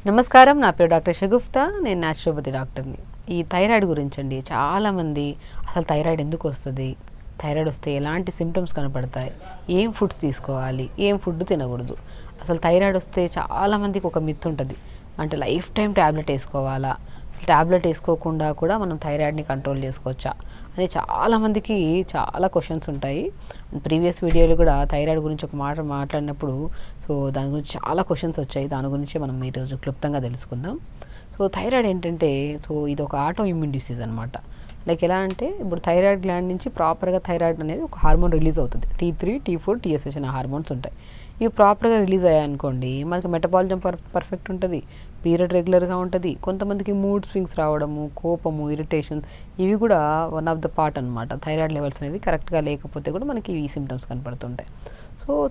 నమస్కారం, నా పేరు డాక్టర్ షగుఫ్తా. నేను న్యాచురోపతి డాక్టర్ని. ఈ థైరాయిడ్ గురించి అండి, చాలామంది అసలు థైరాయిడ్ ఎందుకు వస్తుంది, థైరాయిడ్ వస్తే ఎలాంటి సిమ్టమ్స్ కనపడతాయి, ఏం ఫుడ్స్ తీసుకోవాలి, ఏం ఫుడ్ తినకూడదు, అసలు థైరాయిడ్ వస్తే చాలామందికి ఒక మిత్ ఉంటుంది, అంటే లైఫ్ టైం ట్యాబ్లెట్ వేసుకోవాలా, అసలు ట్యాబ్లెట్ వేసుకోకుండా కూడా మనం థైరాయిడ్ని కంట్రోల్ చేసుకోవచ్చా అని చాలామందికి చాలా క్వశ్చన్స్ ఉంటాయి. ప్రీవియస్ వీడియోలో కూడా థైరాయిడ్ గురించి ఒక మాట మాట్లాడినప్పుడు దాని గురించి చాలా క్వశ్చన్స్ వచ్చాయి. దాని గురించి మనం ఈరోజు క్లుప్తంగా తెలుసుకుందాం. థైరాయిడ్ ఏంటంటే ఇది ఒక ఆటో ఇమ్యూన్ డిసీజ్ అనమాట. లైక్ ఎలా అంటే, ఇప్పుడు థైరాయిడ్ గ్లాండ్ నుంచి ప్రాపర్గా థైరాయిడ్ అనేది ఒక హార్మోన్ రిలీజ్ అవుతుంది. T3, T4, TSH అనే హార్మోన్స్ ఉంటాయి. ఇవి ప్రాపర్గా రిలీజ్ అయ్యాయనుకోండి, మనకి మెటబాలిజం పర్ఫెక్ట్ ఉంటుంది, పీరియడ్ రెగ్యులర్గా ఉంటుంది. కొంతమందికి మూడ్ స్వింగ్స్ రావడము, కోపము, ఇరిటేషన్, ఇవి కూడా వన్ ఆఫ్ ద పార్ట్ అనమాట. థైరాయిడ్ లెవెల్స్ అనేవి కరెక్ట్గా లేకపోతే కూడా మనకి ఈ సిమ్టమ్స్ కనపడుతుంటాయి.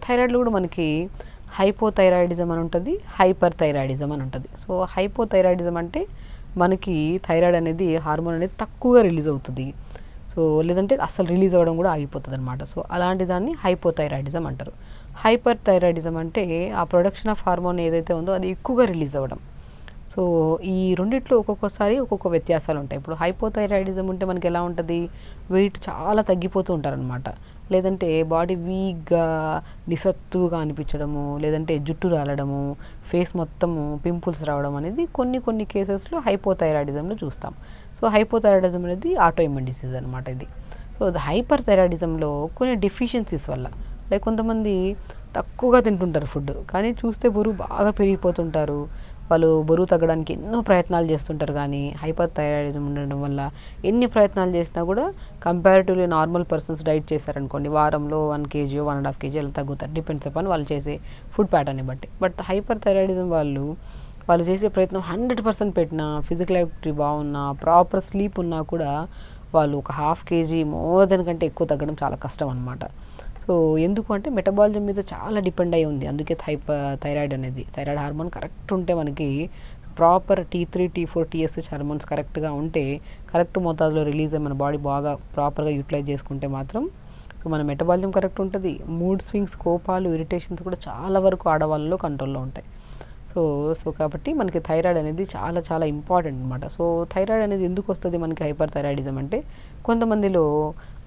థైరాయిడ్లో కూడా మనకి హైపోథైరాయిడిజం అని ఉంటుంది, హైపర్ థైరాయిడిజం అని ఉంటుంది. హైపోథైరాయిడిజం అంటే మనకి థైరాయిడ్ అనేది హార్మోన్ అనేది తక్కువగా రిలీజ్ అవుతుంది, లేదంటే అసలు రిలీజ్ అవ్వడం కూడా ఆగిపోతుంది అనమాట. అలాంటి దాన్ని హైపోథైరాయిడిజం అంటారు. హైపర్ థైరాయిడిజం అంటే ఆ ప్రొడక్షన్ ఆఫ్ హార్మోన్ ఏదైతే ఉందో అది ఎక్కువగా రిలీజ్ అవ్వడం. ఈ రెండిట్లో ఒక్కొక్కసారి ఒక్కొక్క వ్యత్యాసాలు ఉంటాయి. ఇప్పుడు హైపోథైరాయిడిజం ఉంటే మనకి ఎలా ఉంటుంది, వెయిట్ చాలా తగ్గిపోతూ ఉంటారనమాట, లేదంటే బాడీ వీక్గా నిస్సత్తుగా అనిపించడము, లేదంటే జుట్టు రాలడము, ఫేస్ మొత్తము పింపుల్స్ రావడం అనేది కొన్ని కేసెస్లో హైపోథైరాయిడిజంలో చూస్తాం. హైపోథైరాయిడిజం అనేది ఆటో ఇమ్యూన్ డిసీజ్ అనమాట ఇది. హైపర్ థైరాయిడిజంలో కొన్ని డెఫిషియన్సీస్ వల్ల, లైక్ కొంతమంది తక్కువగా తింటుంటారు ఫుడ్, కానీ చూస్తే బరువు బాగా పెరిగిపోతుంటారు. వాళ్ళు బరువు తగ్గడానికి ఎన్నో ప్రయత్నాలు చేస్తుంటారు, కానీ హైపర్ థైరాయిడిజం ఉండడం వల్ల ఎన్ని ప్రయత్నాలు చేసినా కూడా కంపారిటివ్లీ నార్మల్ పర్సన్స్ డైట్ చేశారనుకోండి, వారంలో 1 kg 1.5 kg అలా తగ్గుతారు, డిపెండ్స్ అపాన్ వాళ్ళు చేసే ఫుడ్ ప్యాటర్న్ని బట్టి. బట్ హైపర్ థైరాయిడిజం వాళ్ళు చేసే ప్రయత్నం 100% పెట్టినా, ఫిజికల్ యాక్టివిటీ బాగున్నా, ప్రాపర్ స్లీప్ ఉన్నా కూడా వాళ్ళు ఒక 1/2 kg మోర్ దెన్ కంటే ఎక్కువ తగ్గడం చాలా కష్టం అనమాట. ఎందుకు అంటే మెటబాలిజం మీద చాలా డిపెండ్ అయి ఉంది. అందుకే థైరాయిడ్ అనేది, థైరాయిడ్ హార్మోన్ కరెక్ట్ ఉంటే మనకి proper T3, T4, TSH hormones కరెక్ట్గా ఉంటే, కరెక్ట్ మోతాదులో రిలీజ్ అయ్యి మన బాడీ బాగా ప్రాపర్గా యూటిలైజ్ చేసుకుంటే మాత్రం మన మెటబాలిజం కరెక్ట్ ఉంటుంది. మూడ్ స్వింగ్స్, కోపాలు, ఇరిటేషన్స్ కూడా చాలా వరకు ఆడవాళ్ళలో కంట్రోల్లో ఉంటాయి. కాబట్టి మనకి థైరాయిడ్ అనేది చాలా చాలా ఇంపార్టెంట్ అనమాట. థైరాయిడ్ అనేది ఎందుకు వస్తుంది మనకి హైపర్ థైరాయిడిజం అంటే, కొంతమందిలో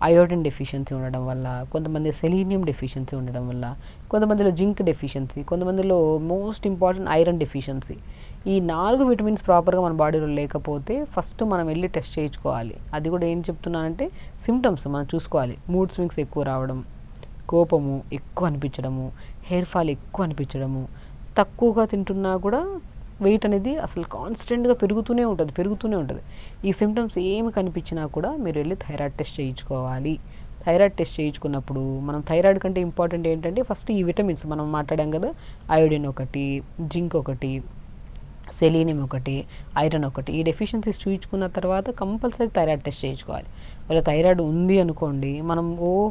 అయోడిన్ డెఫిషియన్సీ ఉండడం వల్ల, కొంతమంది సెలీనియం డెఫిషియన్సీ ఉండడం వల్ల, కొంతమందిలో జింక్ డెఫిషియన్సీ, కొంతమందిలో మోస్ట్ ఇంపార్టెంట్ ఐరన్ డెఫిషియన్సీ. ఈ 4 విటమిన్స్ ప్రాపర్గా మన బాడీలో లేకపోతే ఫస్ట్ మనం వెళ్ళి టెస్ట్ చేయించుకోవాలి. అది కూడా ఏం చెప్తున్నానంటే, సిమ్టమ్స్ మనం చూసుకోవాలి. మూడ్ స్వింగ్స్ ఎక్కువ రావడం, కోపము ఎక్కువ అనిపించడము, హెయిర్ ఫాల్ ఎక్కువ అనిపించడము, తక్కువగా తింటున్నా కూడా వెయిట్ అనేది అసలు కాన్స్టెంట్గా పెరుగుతూనే ఉంటుంది. ఈ సిమ్టమ్స్ ఏమి కనిపించినా కూడా మీరు వెళ్ళి థైరాయిడ్ టెస్ట్ చేయించుకోవాలి. థైరాయిడ్ టెస్ట్ చేయించుకున్నప్పుడు మనం థైరాయిడ్ కంటే ఇంపార్టెంట్ ఏంటంటే, ఫస్ట్ ఈ విటమిన్స్ మనం మాట్లాడాం కదా, అయోడిన్ ఒకటి, జింక్ ఒకటి, సెలీనియం ఒకటి, ఐరన్ ఒకటి, ఈ డెఫిషియన్సీస్ చూయించుకున్న తర్వాత కంపల్సరీ థైరాయిడ్ టెస్ట్ చేయించుకోవాలి. వాళ్ళ థైరాయిడ్ ఉంది అనుకోండి, మనం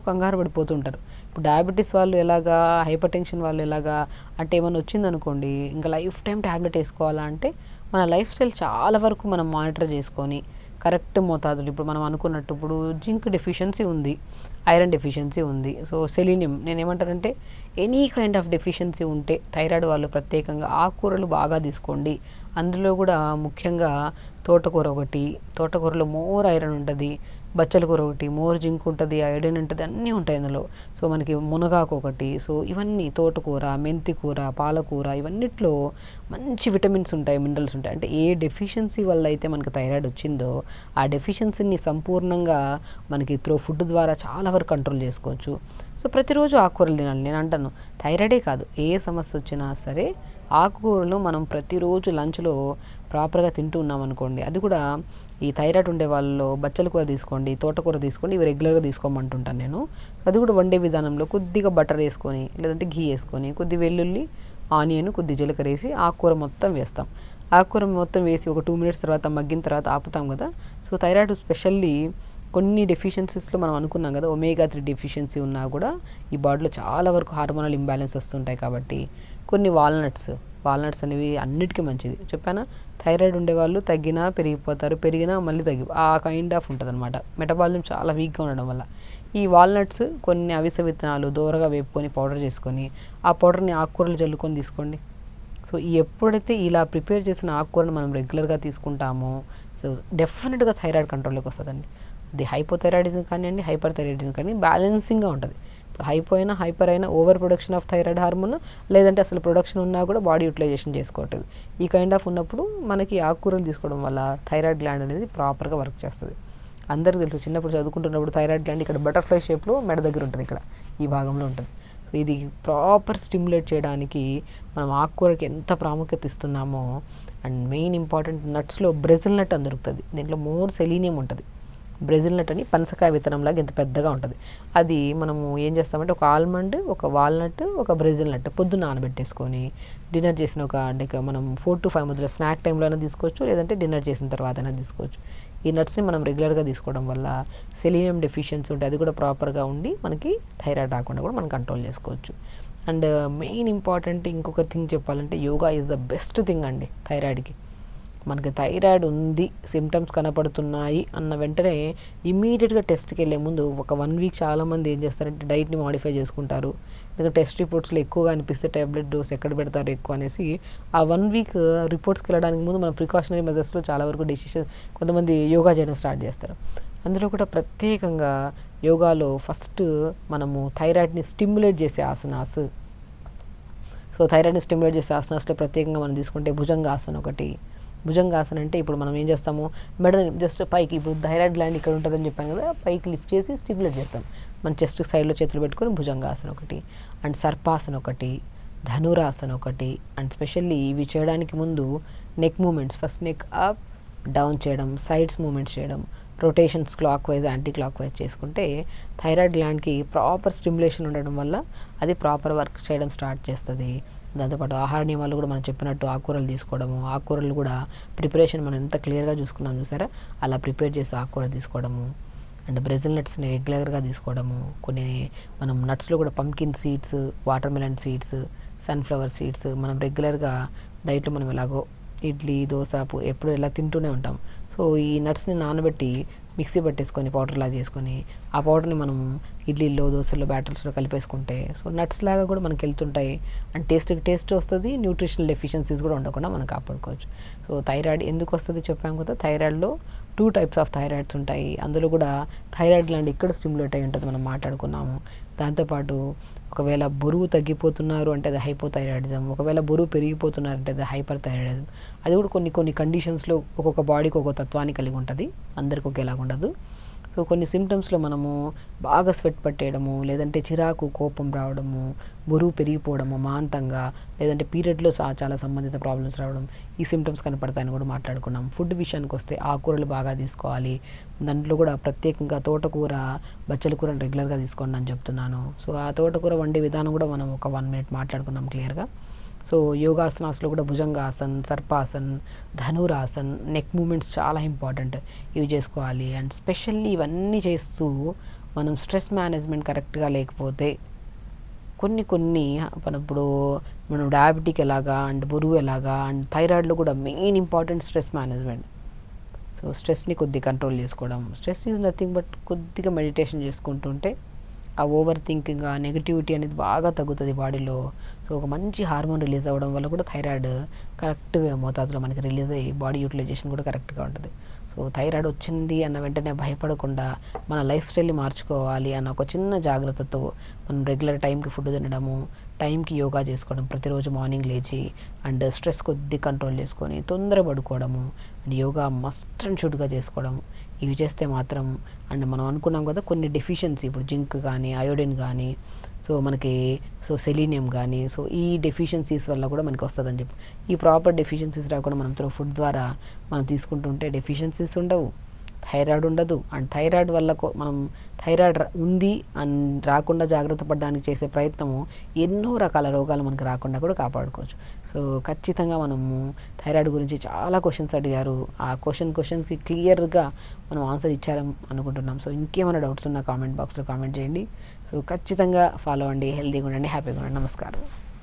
కంగారు పడిపోతుంటారు. ఇప్పుడు డయాబెటీస్ వాళ్ళు ఎలాగా, హైపర్ టెన్షన్ వాళ్ళు ఎలాగా అంటే, ఏమైనా వచ్చిందనుకోండి ఇంకా లైఫ్ టైం ట్యాబ్లెట్ వేసుకోవాలా అంటే, మన లైఫ్ స్టైల్ చాలా వరకు మనం మానిటర్ చేసుకొని కరెక్ట్ మోతాదులు, ఇప్పుడు మనం అనుకున్నట్టు ఇప్పుడు జింక్ డెఫిషియన్సీ ఉంది, ఐరన్ డెఫిషియన్సీ ఉంది, సెలీనియం, నేనేమంటానంటే ఎనీ కైండ్ ఆఫ్ డెఫిషియన్సీ ఉంటే థైరాయిడ్ వాళ్ళు ప్రత్యేకంగా ఆకుకూరలు బాగా తీసుకోండి. అందులో కూడా ముఖ్యంగా తోటకూర ఒకటి, తోటకూరలో మోర్ ఐరన్ ఉంటుంది, బచ్చల కూర ఒకటి, మోర్ జింక్ ఉంటుంది, అయోడిన్ ఉంటుంది, అన్నీ ఉంటాయి అందులో. మనకి మునగాకు ఒకటి, ఇవన్నీ తోటకూర, మెంతి కూర, పాలకూర, ఇవన్నిట్లో మంచి విటమిన్స్ ఉంటాయి, మినరల్స్ ఉంటాయి. అంటే ఏ డెఫిషియన్సీ వల్ల అయితే మనకి థైరాయిడ్ వచ్చిందో ఆ డెఫిషియన్సీని సంపూర్ణంగా మనకి ఫుడ్ ద్వారా చాలా వరకు కంట్రోల్ చేసుకోవచ్చు. ప్రతిరోజు ఆకుకూరలు తినాలి. నేను అంటాను, థైరాయిడే కాదు, ఏ సమస్య వచ్చినా సరే ఆకుకూరలు మనం ప్రతిరోజు లంచ్లో ప్రాపర్గా తింటూ ఉన్నాం అనుకోండి, అది కూడా ఈ థైరాయిడ్ ఉండే వాళ్ళలో బచ్చల కూర తీసుకోండి, తోటకూర తీసుకోండి, ఇవి రెగ్యులర్గా తీసుకోమంటుంటాను నేను. అది కూడా వండే విధానంలో కొద్దిగా బటర్ వేసుకొని, లేదంటే ఘీ వేసుకొని, కొద్ది వెల్లుల్లి, ఆనియన్, కొద్ది జీలకర్ర వేసి ఆకుకూర మొత్తం వేస్తాం. ఆకుకూర మొత్తం వేసి ఒక 2 minutes తర్వాత మగ్గిన తర్వాత ఆపుతాం కదా. థైరాయిడ్ స్పెషల్లీ కొన్ని డెఫిషియన్సీస్లో మనం అనుకున్నాం కదా, omega-3 డెఫిషియన్సీ ఉన్నా కూడా ఈ బాడీలో చాలా వరకు హార్మోనల్ ఇంబ్యాలెన్స్ వస్తుంటాయి. కాబట్టి కొన్ని వాల్నట్స్ అనేవి అన్నిటికీ మంచిది. చెప్పానా, థైరాయిడ్ ఉండేవాళ్ళు తగ్గినా పెరిగిపోతారు, పెరిగినా మళ్ళీ ఆ కైండ్ ఆఫ్ ఉంటుంది అనమాట. మెటబాలిజం చాలా వీక్గా ఉండడం వల్ల ఈ వాల్నట్స్, కొన్ని అవిసె విత్తనాలు దోరగా వేపుకొని పౌడర్ చేసుకొని, ఆ పౌడర్ని ఆకుకూరలు జల్లుకొని తీసుకోండి. సో ఎప్పుడైతే ఇలా ప్రిపేర్ చేసిన ఆకుకూరను మనం రెగ్యులర్గా తీసుకుంటామో సో డెఫినెట్గా థైరాయిడ్ కంట్రోల్లోకి వస్తుందండి. అది హైపోథైరాయిడిజం కానివ్వండి, హైపర్ థైరాయిడిజం కానీ బ్యాలెన్సింగ్గా ఉంటుంది. హైపో అయినా హైపర్ అయినా over production of thyroid hormone, లేదంటే అసలు ప్రొడక్షన్ ఉన్నా కూడా బాడీ యూటిలైజేషన్ చేసుకోవట్లేదు. ఈ కైండ్ ఆఫ్ ఉన్నప్పుడు మనకి ఆకుకూరలు తీసుకోవడం వల్ల థైరాయిడ్ గ్లాండ్ అనేది ప్రాపర్గా వర్క్ చేస్తుంది. అందరికీ తెలుసు, చిన్నప్పుడు చదువుకుంటున్నప్పుడు థైరాయిడ్ గ్లాండ్ ఇక్కడ బటర్ఫ్లై షేప్లో మెడ దగ్గర ఉంటుంది, ఇక్కడ ఈ భాగంలో ఉంటుంది. సో ఇది ప్రాపర్ స్టిమ్యులేట్ చేయడానికి మనం ఆకుకూరకి ఎంత ప్రాముఖ్యత ఇస్తున్నామో. అండ్ మెయిన్ ఇంపార్టెంట్ నట్స్లో బ్రెజిల్ నట్ అని దొరుకుతుంది. దీంట్లో మోర్ సెలీనియం ఉంటుంది. బ్రెజిల్ నట్ అని పనసకాయ విత్తనంలాగా ఇంత పెద్దగా ఉంటుంది. అది మనము ఏం చేస్తామంటే ఒక ఆల్మండ్, ఒక వాల్నట్, ఒక బ్రెజిల్ నట్ పొద్దున్న నానబెట్టేసుకొని డిన్నర్ చేసిన అంటే మనం 4 to 5 మధ్యలో స్నాక్ టైంలో అయినా తీసుకోవచ్చు, లేదంటే డిన్నర్ చేసిన తర్వాత అయినా తీసుకోవచ్చు. ఈ నట్స్ని మనం రెగ్యులర్గా తీసుకోవడం వల్ల సెలీనియం డెఫిషియన్సీ ఉంటే అది కూడా ప్రాపర్గా ఉండి మనకి థైరాయిడ్ రాకుండా కూడా మనం కంట్రోల్ చేసుకోవచ్చు. అండ్ మెయిన్ ఇంపార్టెంట్ ఇంకొక థింగ్ చెప్పాలంటే yoga is the best thing అండి థైరాయిడ్కి. మనకి థైరాయిడ్ ఉంది, సిమ్టమ్స్ కనపడుతున్నాయి అన్న వెంటనే ఇమీడియట్గా టెస్ట్కి వెళ్ళే ముందు ఒక 1 వీక్ చాలామంది ఏం చేస్తారంటే డైట్ని మాడిఫై చేసుకుంటారు. ఎందుకంటే టెస్ట్ రిపోర్ట్స్లో ఎక్కువగా అనిపిస్తే టాబ్లెట్ డోస్ ఎక్కడ పెడతారు ఎక్కువ అనేసి ఆ 1 వీక్ రిపోర్ట్స్కి వెళ్ళడానికి ముందు మన ప్రికాషనరీ మెజర్స్లో చాలా వరకు డెసిషన్ కొంతమంది యోగా చేయడం స్టార్ట్ చేస్తారు. అందులో కూడా ప్రత్యేకంగా యోగాలో ఫస్ట్ మనము థైరాయిడ్ని స్టిమ్యులేట్ చేసే ఆసనాస్. సో థైరాయిడ్ని స్టిమ్యులేట్ చేసే ఆసనాస్లో ప్రత్యేకంగా మనం తీసుకుంటే భుజంగాసన ఒకటి. భుజంగాసన అంటే ఇప్పుడు మనం ఏం చేస్తాము, మెడని జస్ట్ పైకి, ఇప్పుడు థైరాయిడ్ గ్లాండ్ ఇక్కడ ఉంటుందని చెప్పాను కదా, పైకి లిఫ్ట్ చేసి స్టిమ్యులేట్ చేస్తాం. మన చెస్ట్ సైడ్లో చేతులు పెట్టుకొని భుజంగాసన ఒకటి, అండ్ సర్పాసన ఒకటి, ధనురాసన ఒకటి. అండ్ స్పెషల్లీ ఇవి చేయడానికి ముందు neck movements, first neck up down చేయడం, సైడ్స్ మూమెంట్స్ చేయడం, rotations clockwise anticlockwise చేసుకుంటే థైరాయిడ్ గ్లాండ్కి ప్రాపర్ స్టిమ్యులేషన్ ఉండడం వల్ల అది ప్రాపర్ వర్క్ చేయడం స్టార్ట్ చేస్తుంది. దాంతోపాటు ఆహార నియమాలు కూడా మనం చెప్పినట్టు ఆకుకూరలు తీసుకోవడము, ఆకుకూరలు కూడా ప్రిపరేషన్ మనం ఎంత క్లియర్గా చూసుకున్నాం చూసారా, అలా ప్రిపేర్ చేసి ఆకుకూర తీసుకోవడము. అండ్ బ్రెజిల్ నట్స్ని రెగ్యులర్గా తీసుకోవడము. కొన్ని మనం నట్స్లో కూడా pumpkin seeds, water melon seeds, sunflower seeds మనం రెగ్యులర్గా డైట్లో మనం ఎలాగో ఇడ్లీ, దోశ ఎప్పుడు ఎలా తింటూనే ఉంటాం. సో ఈ నట్స్ని నానబెట్టి మిక్సీ పట్టేసుకొని పౌడర్లా చేసుకొని ఆ పౌడర్ని మనం ఇడ్లీలో, దోశల్లో, బ్యాటర్స్లో కలిపేసుకుంటే సో నట్స్ లాగా కూడా మనకి వెళ్తుంటాయి. అండ్ టేస్ట్ వస్తుంది, న్యూట్రిషనల్ డెఫిషియన్సీస్ కూడా ఉండకుండా మనం కాపాడుకోవచ్చు. సో థైరాయిడ్ ఎందుకు వస్తుంది చెప్పాము కదా, థైరాయిడ్లో 2 types ఆఫ్ థైరాయిడ్స్ ఉంటాయి. అందులో కూడా థైరాయిడ్ గ్లాండ్ ఇక్కడ స్టిమ్యులేట్ అయి ఉంటుంది, మనం మాట్లాడుకున్నాము. దాంతోపాటు ఒకవేళ బరువు తగ్గిపోతున్నారు అంటే అది హైపోథైరాయిడిజం, ఒకవేళ బరువు పెరిగిపోతున్నారు అంటే అది హైపర్ థైరాయిడిజం. అది కూడా కొన్ని కండిషన్స్లో ఒక్కొక్క బాడీకి ఒక్కొక్క తత్వాన్ని కలిగి ఉంటుంది, అందరికి ఒకేలాగా ఉండదు. సో కొన్ని సిమ్టమ్స్లో మనము బాగా స్వెట్ పట్టేయడము, లేదంటే చిరాకు, కోపం రావడము, బరువు పెరిగిపోవడము మాంతంగా, లేదంటే పీరియడ్లో చాలా సంబంధిత ప్రాబ్లమ్స్ రావడం, ఈ సిమ్టమ్స్ కనపడతాయని కూడా మాట్లాడుకున్నాం. ఫుడ్ విషయానికి వస్తే ఆకుకూరలు బాగా తీసుకోవాలి. దాంట్లో కూడా ప్రత్యేకంగా తోటకూర, బచ్చల కూరని రెగ్యులర్గా తీసుకోండి అని చెప్తున్నాను. సో ఆ తోటకూర వండే విధానం కూడా మనం ఒక 1 minute మాట్లాడుకున్నాం క్లియర్గా. సో యోగాసనాస్లో కూడా భుజంగాసన్, సర్పాసన్, ధనురాసన్, నెక్ మూమెంట్స్ చాలా ఇంపార్టెంట్, ఇవి చేసుకోవాలి. అండ్ స్పెషల్లీ ఇవన్నీ చేస్తూ మనం స్ట్రెస్ మేనేజ్మెంట్ కరెక్ట్గా లేకపోతే కొన్ని ఇప్పుడు మనం డయాబెటిక్ ఎలాగా, అండ్ బరువు ఎలాగా, అండ్ థైరాయిడ్లో కూడా main important stress management. So స్ట్రెస్ని కొద్దిగా కంట్రోల్ చేసుకోవడం. స్ట్రెస్ ఈజ్ నథింగ్ బట్ కొద్దిగా మెడిటేషన్ చేసుకుంటుంటే ఆ ఓవర్ థింకింగ్, ఆ నెగిటివిటీ అనేది బాగా తగ్గుతుంది బాడీలో. సో ఒక మంచి హార్మోన్ రిలీజ్ అవ్వడం వల్ల కూడా థైరాయిడ్ కరెక్ట్ మోతాదులో మనకి రిలీజ్ అయ్యి బాడీ యూటిలైజేషన్ కూడా కరెక్ట్గా ఉంటుంది. సో థైరాయిడ్ వచ్చింది అన్న వెంటనే భయపడకుండా మన లైఫ్ స్టైల్ని మార్చుకోవాలి అన్న ఒక చిన్న జాగ్రత్తతో మనం రెగ్యులర్ టైంకి ఫుడ్ తినడము, టైంకి యోగా చేసుకోవడం, ప్రతిరోజు మార్నింగ్ లేచి, అండ్ స్ట్రెస్ కొద్ది కంట్రోల్ చేసుకొని తొందర పడుకోవడము, అండ్ యోగా మస్ట్ అండ్ షుడ్గా చేసుకోవడం, ఇవి చేస్తే మాత్రం. అండ్ మనం అనుకున్నాం కదా కొన్ని డెఫిషియన్సీ, ఇప్పుడు జింక్ కానీ, అయోడిన్ కానీ, సో మనకి సెలీనియం కానీ, సో ఈ డెఫిషియన్సీస్ వల్ల కూడా మనకి వస్తుందని చెప్పి, ఈ ప్రాపర్ డెఫిషియన్సీస్ రాకుండా మనం ఫుడ్ ద్వారా మనం తీసుకుంటుంటే డెఫిషియన్సీస్ ఉండవు, థైరాయిడ్ ఉండదు. అండ్ థైరాయిడ్ వల్ల మనం థైరాయిడ్ ఉంది అని రాకుండా జాగ్రత్త పడడానికి చేసే ప్రయత్నము ఎన్నో రకాల రోగాలు మనకు రాకుండా కూడా కాపాడుకోవచ్చు. సో ఖచ్చితంగా మనము థైరాయిడ్ గురించి చాలా క్వశ్చన్స్ అడిగారు. ఆ క్వశ్చన్స్కి క్లియర్గా మనం ఆన్సర్ ఇచ్చారని అనుకుంటున్నాం. సో ఇంకేమైనా డౌట్స్ ఉన్నా కామెంట్ బాక్స్లో కామెంట్ చేయండి. సో ఖచ్చితంగా ఫాలో అవ్వండి, హెల్తీగా ఉండండి, హ్యాపీగా ఉండండి. నమస్కారం.